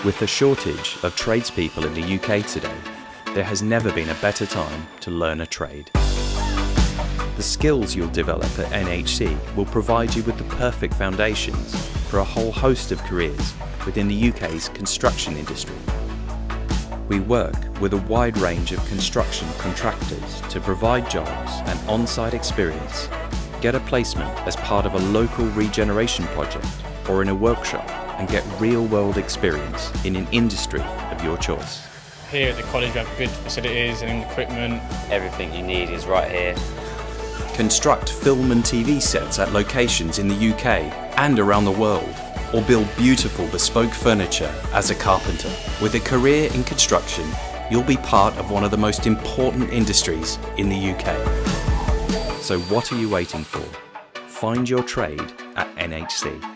With the shortage of tradespeople in the UK today, there has never been a better time to learn a trade. The skills you'll develop at NHC will provide you with the perfect foundations for a whole host of careers within the UK's construction industry. We work with a wide range of construction contractors to provide jobs and on-site experience. Get a placement as part of a local regeneration project or in a workshop and get real-world experience in an industry of your choice. Here at the college we have good facilities and equipment. Everything you need is right here. Construct film and TV sets at locations in the UK and around the world, or build beautiful bespoke furniture as a carpenter. With a career in construction, you'll be part of one of the most important industries in the UK. So what are you waiting for? Find your trade at NHC.